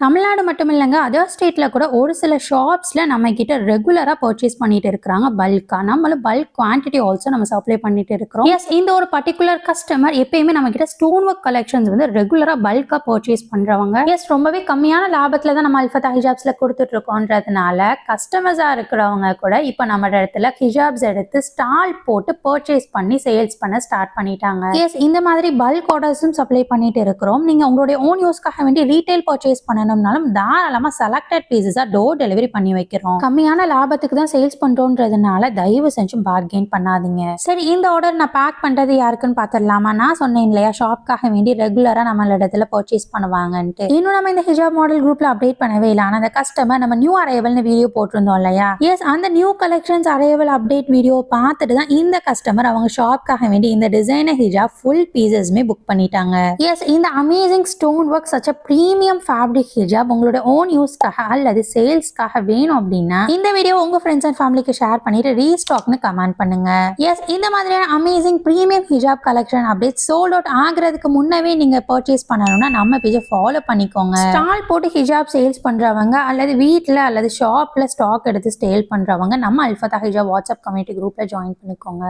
தமிழ்நாடு மட்டும் இல்லைங்க, அதர் ஸ்டேட்ல கூட ஒரு சில ஷாப்ஸ்ல நம்ம கிட்ட ரெகுலரா பர்ச்சேஸ் பண்ணிட்டு இருக்கிறாங்க பல்கா. நம்மளும் பல்க் குவான்டிட்டி ஆல்சோ நம்ம சப்ளை பண்ணிட்டு இருக்கிறோம். எஸ், இந்த ஒரு பர்டிகுலர் கஸ்டமர் எப்பயுமே நம்ம கிட்ட ஸ்டோன் ஒர்க் கலெக்ஷன்ஸ் வந்து ரெகுலரா பல்கா பர்ச்சேஸ் பண்றவங்க. எஸ், ரொம்பவே கம்மியான லாபத்துல தான் நம்ம அல்ஃபத்தா ஹிஜாப்ஸ்ல கொடுத்துட்டு இருக்கோன்றதுனால கஸ்டமர்ஸா இருக்கிறவங்க கூட இப்ப நம்ம இடத்துல ஹிஜாப்ஸ் எடுத்து ஸ்டால் போட்டு பர்ச்சேஸ் பண்ணி சேல்ஸ் பண்ண ஸ்டார்ட் பண்ணிட்டாங்க. எஸ், இந்த மாதிரி பல்க் ஆர்டர்ஸும் சப்ளை பண்ணிட்டு இருக்கிறோம். நீங்க உங்களுடைய ஓன் யூஸ்க்காக வேண்டி ரீட்டைல் பர்ச்சேஸ் பண்ண தாராளமா செலக்டட் பீசஸா டோர் டெலிவரி பண்ணி வைக்கிறோம். கம்மியான லாபத்துக்கு தான் சேல்ஸ் பண்றோம்ன்றதுனால தயவு செஞ்சு பார்கெயின் பண்ணாதீங்க. சரி, இந்த ஆர்டர் நான் பேக் பண்றது யாருக்குன்னு பாத்திரலாமா? நான் சொன்னேன் இல்லையா, ஷாப்காக வேண்டி ரெகுலரா நம்ம இடத்துல பர்ச்சேஸ் பண்ணுவாங்கன்ட்டு. இன்னும் நம்ம இந்த ஹிஜாப் மாடல் குரூப்ல அப்டேட் பண்ணவே இல்லை. ஆனா அந்த கஸ்டமர் நம்ம நியூ அரைவல்னு வீடியோ போட்டிருந்தோம் இல்லையா, எஸ், அந்த new collections arrival update video பார்த்துட்டு தான் இந்த கஸ்டமர் அவங்க ஷாப்காக வேண்டி இந்த டிசைனர் ஹிஜாப் ஃபுல் பீசஸ்மே புக் பண்ணிட்டாங்க. எஸ், இந்த amazing stone work such premium fabric ஹிஜாப் உங்களோட ஓன் யூஸ்க்காக அல்லது சேல்ஸ்க்காக வேணும் அப்படின்னா இந்த வீடியோ உங்க ஃப்ரெண்ட்ஸ் அண்ட் ஃபேமிலிக்கு ஷேர் பண்ணிட்டு ரீஸ்டாக்னு கமெண்ட் பண்ணுங்க. எஸ், இந்த மாதிரியான அமேசிங் பிரீமியம் ஹிஜாப் கலெக்ஷன் அப்டேட் சோல்ட் அவுட் ஆகிறதுக்கு முன்னவே நீங்க பர்ச்சேஸ் பண்ணணும்னா நம்ம பேஜை ஃபாலோ பண்ணிக்கோங்க. ஸ்டால் போட்டு ஹிஜாப் சேல்ஸ் பண்றவங்க அல்லது வீட்ல அல்லது ஷாப்ல ஸ்டாக் எடுத்து சேல் பண்றவங்க நம்ம அல்ஃபத்தா ஹிஜாப் வாட்ஸ்அப் கம்யூனிட்டி குரூப்ல ஜாயின் பண்ணிக்கோங்க.